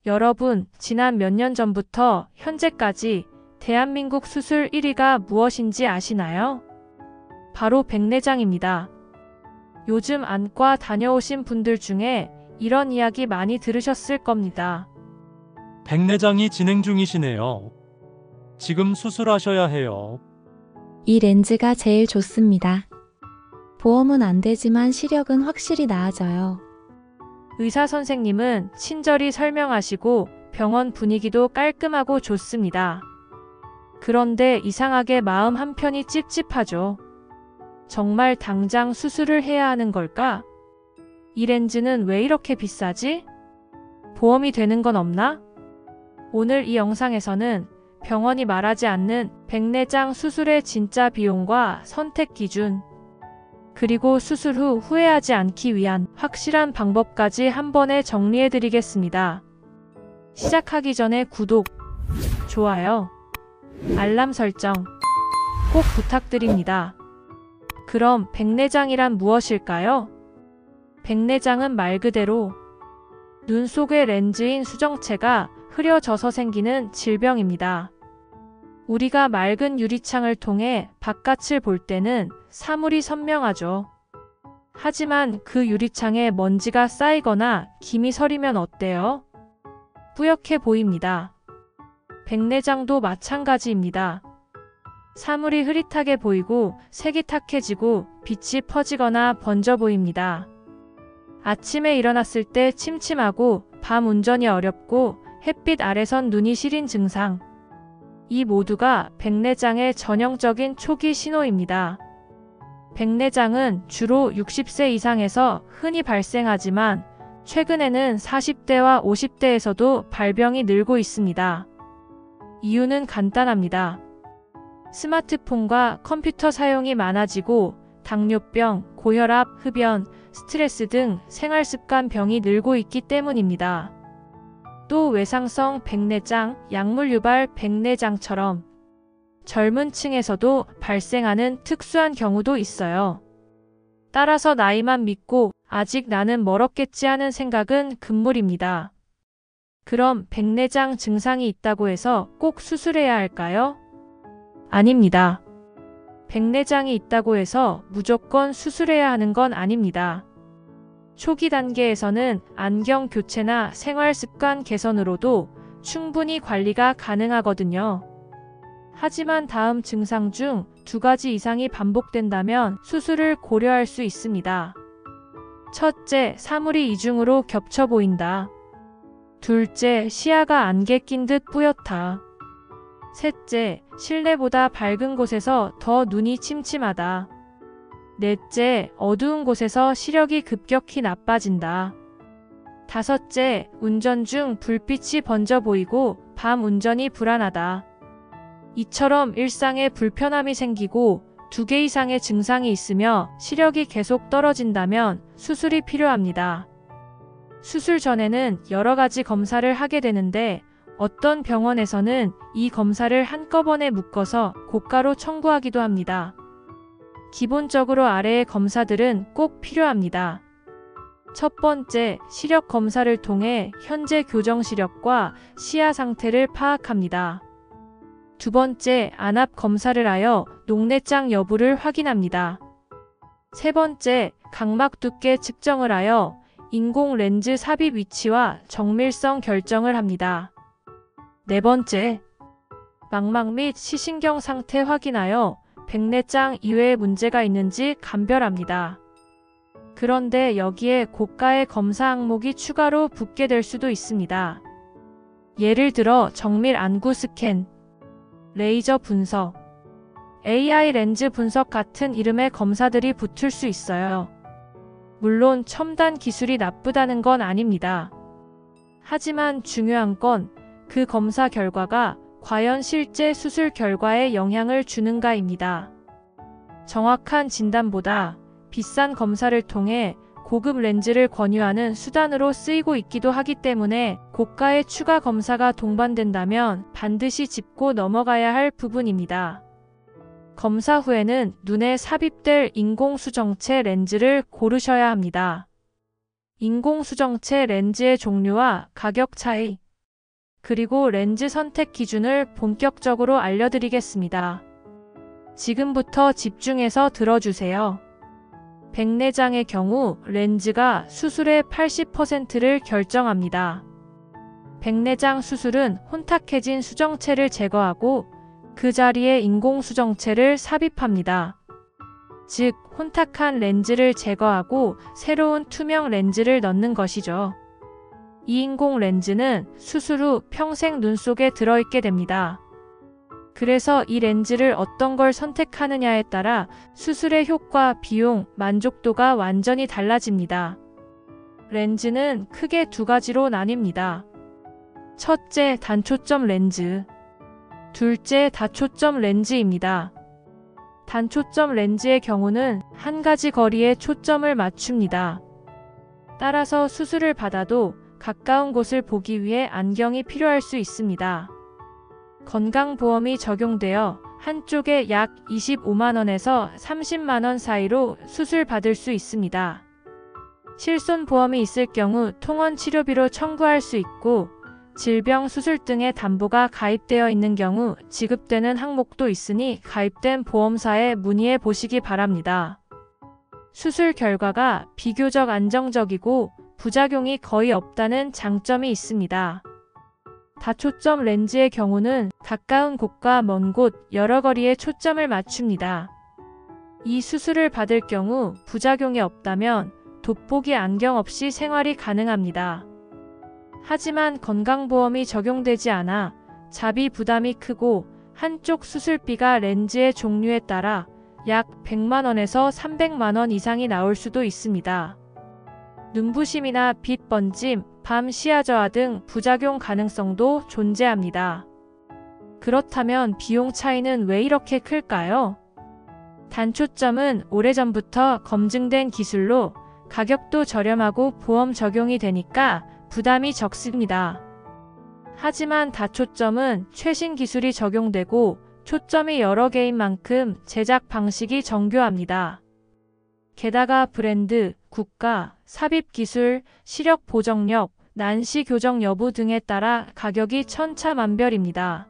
여러분, 지난 몇 년 전부터 현재까지 대한민국 수술 1위가 무엇인지 아시나요? 바로 백내장입니다. 요즘 안과 다녀오신 분들 중에 이런 이야기 많이 들으셨을 겁니다. 백내장이 진행 중이시네요. 지금 수술하셔야 해요. 이 렌즈가 제일 좋습니다. 보험은 안 되지만 시력은 확실히 나아져요. 의사 선생님은 친절히 설명하시고 병원 분위기도 깔끔하고 좋습니다. 그런데 이상하게 마음 한편이 찝찝하죠. 정말 당장 수술을 해야 하는 걸까? 이 렌즈는 왜 이렇게 비싸지? 보험이 되는 건 없나? 오늘 이 영상에서는 병원이 말하지 않는 백내장 수술의 진짜 비용과 선택 기준, 그리고 수술 후 후회하지 않기 위한 확실한 방법까지 한 번에 정리해 드리겠습니다. 시작하기 전에 구독, 좋아요, 알람 설정 꼭 부탁드립니다. 그럼 백내장이란 무엇일까요? 백내장은 말 그대로 눈 속의 렌즈인 수정체가 흐려져서 생기는 질병입니다. 우리가 맑은 유리창을 통해 바깥을 볼 때는 사물이 선명하죠. 하지만 그 유리창에 먼지가 쌓이거나 김이 서리면 어때요? 뿌옇게 보입니다. 백내장도 마찬가지입니다. 사물이 흐릿하게 보이고 색이 탁해지고 빛이 퍼지거나 번져 보입니다. 아침에 일어났을 때 침침하고 밤 운전이 어렵고 햇빛 아래선 눈이 시린 증상. 이 모두가 백내장의 전형적인 초기 신호입니다. 백내장은 주로 60세 이상에서 흔히 발생하지만 최근에는 40대와 50대에서도 발병이 늘고 있습니다. 이유는 간단합니다. 스마트폰과 컴퓨터 사용이 많아지고 당뇨병, 고혈압, 흡연, 스트레스 등 생활습관병이 늘고 있기 때문입니다. 또 외상성 백내장, 약물 유발 백내장처럼 젊은 층에서도 발생하는 특수한 경우도 있어요. 따라서 나이만 믿고 아직 나는 멀었겠지 하는 생각은 금물입니다. 그럼 백내장 증상이 있다고 해서 꼭 수술해야 할까요? 아닙니다. 백내장이 있다고 해서 무조건 수술해야 하는 건 아닙니다. 초기 단계에서는 안경 교체나 생활 습관 개선으로도 충분히 관리가 가능하거든요. 하지만 다음 증상 중 2가지 이상이 반복된다면 수술을 고려할 수 있습니다. 첫째, 사물이 이중으로 겹쳐 보인다. 둘째, 시야가 안개 낀 듯 뿌옇다. 셋째, 실내보다 밝은 곳에서 더 눈이 침침하다. 넷째, 어두운 곳에서 시력이 급격히 나빠진다. 다섯째, 운전 중 불빛이 번져 보이고 밤 운전이 불안하다. 이처럼 일상에 불편함이 생기고 2개 이상의 증상이 있으며 시력이 계속 떨어진다면 수술이 필요합니다. 수술 전에는 여러 가지 검사를 하게 되는데 어떤 병원에서는 이 검사를 한꺼번에 묶어서 고가로 청구하기도 합니다. 기본적으로 아래의 검사들은 꼭 필요합니다. 첫 번째, 시력 검사를 통해 현재 교정 시력과 시야 상태를 파악합니다. 두 번째, 안압 검사를 하여 녹내장 여부를 확인합니다. 세 번째, 각막 두께 측정을 하여 인공 렌즈 삽입 위치와 정밀성 결정을 합니다. 네 번째, 망막 및 시신경 상태 확인하여 백내장 이외에 문제가 있는지 감별합니다. 그런데 여기에 고가의 검사 항목이 추가로 붙게 될 수도 있습니다. 예를 들어 정밀 안구 스캔, 레이저 분석, AI 렌즈 분석 같은 이름의 검사들이 붙을 수 있어요. 물론 첨단 기술이 나쁘다는 건 아닙니다. 하지만 중요한 건 그 검사 결과가 과연 실제 수술 결과에 영향을 주는가입니다. 정확한 진단보다 비싼 검사를 통해 고급 렌즈를 권유하는 수단으로 쓰이고 있기도 하기 때문에 고가의 추가 검사가 동반된다면 반드시 짚고 넘어가야 할 부분입니다. 검사 후에는 눈에 삽입될 인공수정체 렌즈를 고르셔야 합니다. 인공수정체 렌즈의 종류와 가격 차이, 그리고 렌즈 선택 기준을 본격적으로 알려드리겠습니다. 지금부터 집중해서 들어주세요. 백내장의 경우 렌즈가 수술의 80%를 결정합니다. 백내장 수술은 혼탁해진 수정체를 제거하고 그 자리에 인공 수정체를 삽입합니다. 즉, 혼탁한 렌즈를 제거하고 새로운 투명 렌즈를 넣는 것이죠. 이 인공 렌즈는 수술 후 평생 눈 속에 들어있게 됩니다. 그래서 이 렌즈를 어떤 걸 선택하느냐에 따라 수술의 효과, 비용, 만족도가 완전히 달라집니다. 렌즈는 크게 두 가지로 나뉩니다. 첫째, 단초점 렌즈. 둘째, 다초점 렌즈입니다. 단초점 렌즈의 경우는 한 가지 거리에 초점을 맞춥니다. 따라서 수술을 받아도 가까운 곳을 보기 위해 안경이 필요할 수 있습니다. 건강보험이 적용되어 한쪽에 약 25만원에서 30만원 사이로 수술 받을 수 있습니다. 실손보험이 있을 경우 통원 치료비로 청구할 수 있고, 질병 수술 등의 담보가 가입되어 있는 경우 지급되는 항목도 있으니 가입된 보험사에 문의해 보시기 바랍니다. 수술 결과가 비교적 안정적이고 부작용이 거의 없다는 장점이 있습니다. 다초점 렌즈의 경우는 가까운 곳과 먼 곳 여러 거리에 초점을 맞춥니다. 이 수술을 받을 경우 부작용이 없다면 돋보기 안경 없이 생활이 가능합니다. 하지만 건강보험이 적용되지 않아 자비 부담이 크고 한쪽 수술비가 렌즈의 종류에 따라 약 100만원에서 300만원 이상이 나올 수도 있습니다. 눈부심이나 빛 번짐, 밤 시야 저하 등 부작용 가능성도 존재합니다. 그렇다면 비용 차이는 왜 이렇게 클까요? 단초점은 오래전부터 검증된 기술로 가격도 저렴하고 보험 적용이 되니까 부담이 적습니다. 하지만 다초점은 최신 기술이 적용되고 초점이 여러 개인 만큼 제작 방식이 정교합니다. 게다가 브랜드, 국가, 삽입 기술, 시력 보정력, 난시 교정 여부 등에 따라 가격이 천차만별입니다.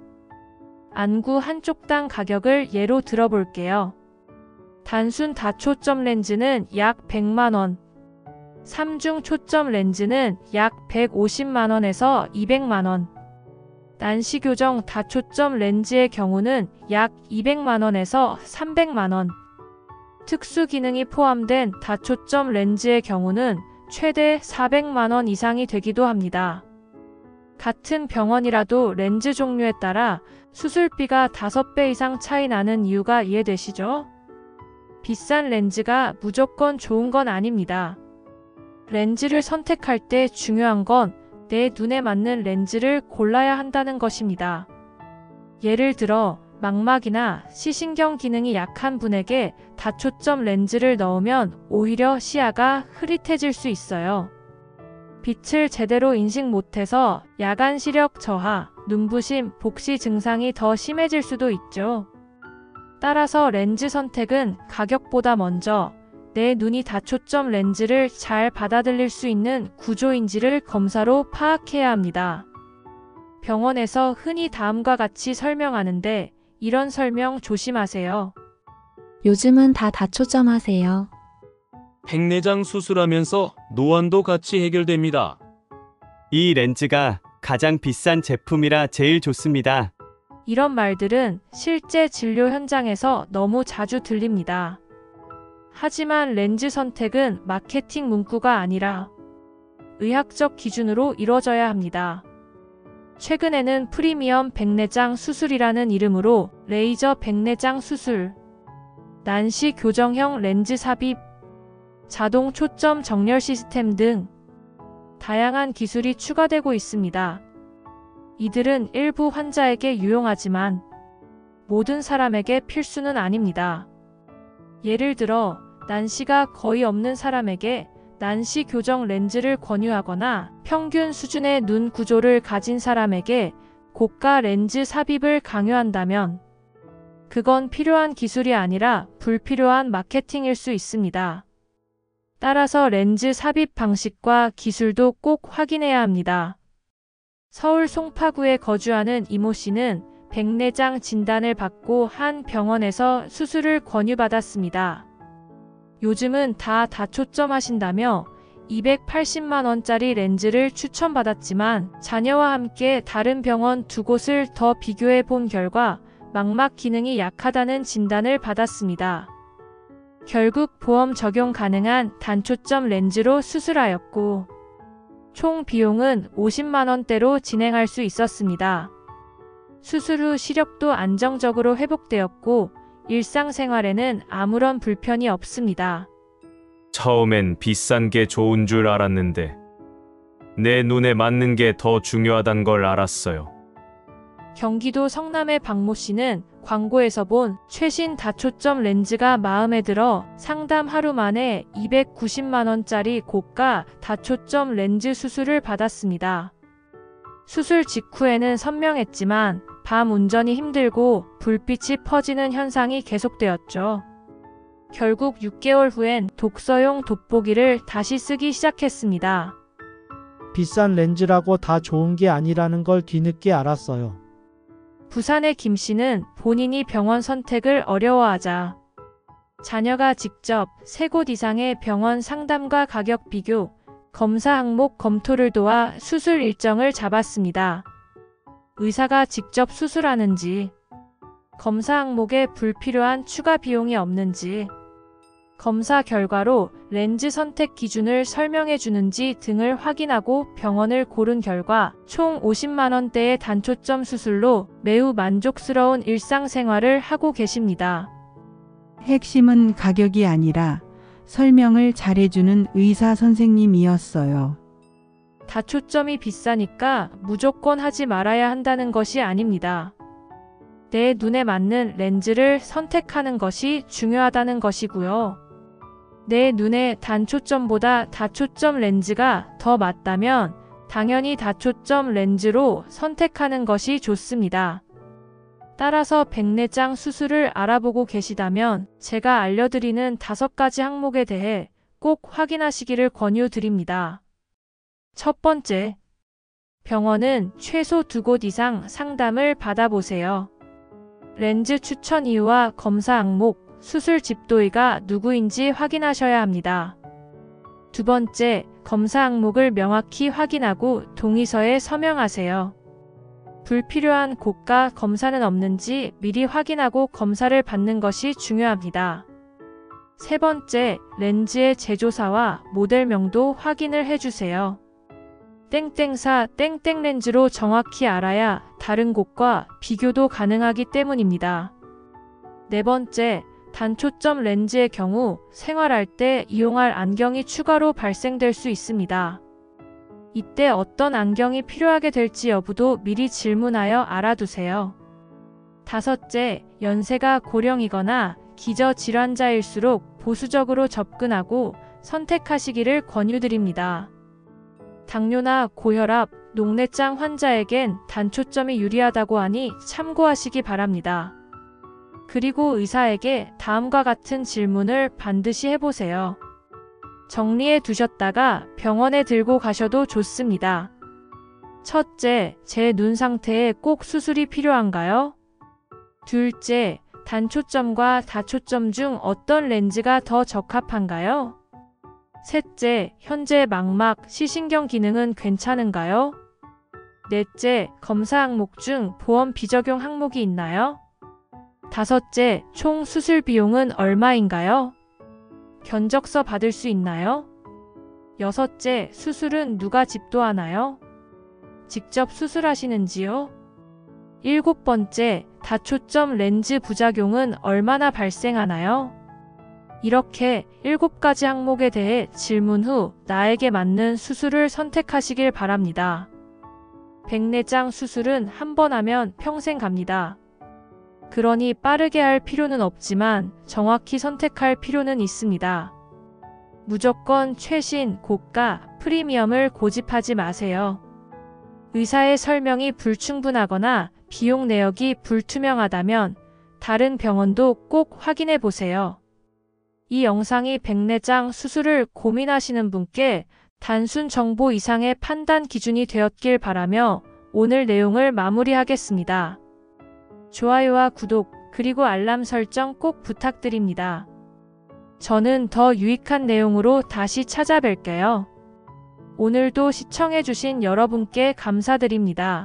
안구 한쪽당 가격을 예로 들어볼게요. 단순 다초점 렌즈는 약 100만원, 3중 초점 렌즈는 약 150만원에서 200만원, 난시 교정 다초점 렌즈의 경우는 약 200만원에서 300만원, 특수 기능이 포함된 다초점 렌즈의 경우는 최대 400만원 이상이 되기도 합니다. 같은 병원이라도 렌즈 종류에 따라 수술비가 5배 이상 차이 나는 이유가 이해되시죠? 비싼 렌즈가 무조건 좋은 건 아닙니다. 렌즈를 선택할 때 중요한 건 내 눈에 맞는 렌즈를 골라야 한다는 것입니다. 예를 들어 망막이나 시신경 기능이 약한 분에게 다초점 렌즈를 넣으면 오히려 시야가 흐릿해질 수 있어요. 빛을 제대로 인식 못해서 야간 시력 저하, 눈부심, 복시 증상이 더 심해질 수도 있죠. 따라서 렌즈 선택은 가격보다 먼저 내 눈이 다초점 렌즈를 잘 받아들일 수 있는 구조인지를 검사로 파악해야 합니다. 병원에서 흔히 다음과 같이 설명하는데 이런 설명 조심하세요. 요즘은 다 다초점 하세요. 백내장 수술하면서 노안도 같이 해결됩니다. 이 렌즈가 가장 비싼 제품이라 제일 좋습니다. 이런 말들은 실제 진료 현장에서 너무 자주 들립니다. 하지만 렌즈 선택은 마케팅 문구가 아니라 의학적 기준으로 이루어져야 합니다. 최근에는 프리미엄 백내장 수술이라는 이름으로 레이저 백내장 수술, 난시 교정형 렌즈 삽입, 자동 초점 정렬 시스템 등 다양한 기술이 추가되고 있습니다. 이들은 일부 환자에게 유용하지만 모든 사람에게 필수는 아닙니다. 예를 들어 난시가 거의 없는 사람에게 난시 교정 렌즈를 권유하거나 평균 수준의 눈 구조를 가진 사람에게 고가 렌즈 삽입을 강요한다면 그건 필요한 기술이 아니라 불필요한 마케팅일 수 있습니다. 따라서 렌즈 삽입 방식과 기술도 꼭 확인해야 합니다. 서울 송파구에 거주하는 이모 씨는 백내장 진단을 받고 한 병원에서 수술을 권유받았습니다. 요즘은 다 다초점하신다며 280만 원짜리 렌즈를 추천받았지만 자녀와 함께 다른 병원 두 곳을 더 비교해 본 결과 망막 기능이 약하다는 진단을 받았습니다. 결국 보험 적용 가능한 단초점 렌즈로 수술하였고 총 비용은 50만 원대로 진행할 수 있었습니다. 수술 후 시력도 안정적으로 회복되었고 일상생활에는 아무런 불편이 없습니다. 처음엔 비싼 게 좋은 줄 알았는데 내 눈에 맞는 게 더 중요하단 걸 알았어요. 경기도 성남의 박모 씨는 광고에서 본 최신 다초점 렌즈가 마음에 들어 상담 하루 만에 290만 원짜리 고가 다초점 렌즈 수술을 받았습니다. 수술 직후에는 선명했지만 밤 운전이 힘들고 불빛이 퍼지는 현상이 계속되었죠. 결국 6개월 후엔 독서용 돋보기를 다시 쓰기 시작했습니다. 비싼 렌즈라고 다 좋은 게 아니라는 걸 뒤늦게 알았어요. 부산의 김 씨는 본인이 병원 선택을 어려워하자 자녀가 직접 3곳 이상의 병원 상담과 가격 비교, 검사 항목 검토를 도와 수술 일정을 잡았습니다. 의사가 직접 수술하는지, 검사 항목에 불필요한 추가 비용이 없는지, 검사 결과로 렌즈 선택 기준을 설명해 주는지 등을 확인하고 병원을 고른 결과 총 50만 원대의 단초점 수술로 매우 만족스러운 일상생활을 하고 계십니다. 핵심은 가격이 아니라 설명을 잘해주는 의사 선생님이었어요. 다초점이 비싸니까 무조건 하지 말아야 한다는 것이 아닙니다. 내 눈에 맞는 렌즈를 선택하는 것이 중요하다는 것이고요. 내 눈에 단초점보다 다초점 렌즈가 더 맞다면 당연히 다초점 렌즈로 선택하는 것이 좋습니다. 따라서 백내장 수술을 알아보고 계시다면 제가 알려드리는 5가지 항목에 대해 꼭 확인하시기를 권유드립니다. 첫 번째, 병원은 최소 2곳 이상 상담을 받아보세요. 렌즈 추천 이유와 검사 항목, 수술 집도의가 누구인지 확인하셔야 합니다. 두 번째, 검사 항목을 명확히 확인하고 동의서에 서명하세요. 불필요한 고가 검사는 없는지 미리 확인하고 검사를 받는 것이 중요합니다. 세 번째, 렌즈의 제조사와 모델명도 확인을 해주세요. 땡땡사 땡땡 렌즈로 정확히 알아야 다른 곳과 비교도 가능하기 때문입니다. 네 번째, 단초점 렌즈의 경우 생활할 때 이용할 안경이 추가로 발생될 수 있습니다. 이때 어떤 안경이 필요하게 될지 여부도 미리 질문하여 알아두세요. 다섯째, 연세가 고령이거나 기저질환자일수록 보수적으로 접근하고 선택하시기를 권유드립니다. 당뇨나 고혈압, 녹내장 환자에겐 단초점이 유리하다고 하니 참고하시기 바랍니다. 그리고 의사에게 다음과 같은 질문을 반드시 해보세요. 정리해 두셨다가 병원에 들고 가셔도 좋습니다. 첫째, 제 눈 상태에 꼭 수술이 필요한가요? 둘째, 단초점과 다초점 중 어떤 렌즈가 더 적합한가요? 셋째, 현재 망막, 시신경 기능은 괜찮은가요? 넷째, 검사 항목 중 보험 비적용 항목이 있나요? 다섯째, 총 수술 비용은 얼마인가요? 견적서 받을 수 있나요? 여섯째, 수술은 누가 집도하나요? 직접 수술하시는지요? 일곱 번째, 다초점 렌즈 부작용은 얼마나 발생하나요? 이렇게 7가지 항목에 대해 질문 후 나에게 맞는 수술을 선택하시길 바랍니다. 백내장 수술은 한 번 하면 평생 갑니다. 그러니 빠르게 할 필요는 없지만 정확히 선택할 필요는 있습니다. 무조건 최신, 고가, 프리미엄을 고집하지 마세요. 의사의 설명이 불충분하거나 비용 내역이 불투명하다면 다른 병원도 꼭 확인해 보세요. 이 영상이 백내장 수술을 고민하시는 분께 단순 정보 이상의 판단 기준이 되었길 바라며 오늘 내용을 마무리하겠습니다. 좋아요와 구독, 그리고 알람 설정 꼭 부탁드립니다. 저는 더 유익한 내용으로 다시 찾아뵐게요. 오늘도 시청해주신 여러분께 감사드립니다.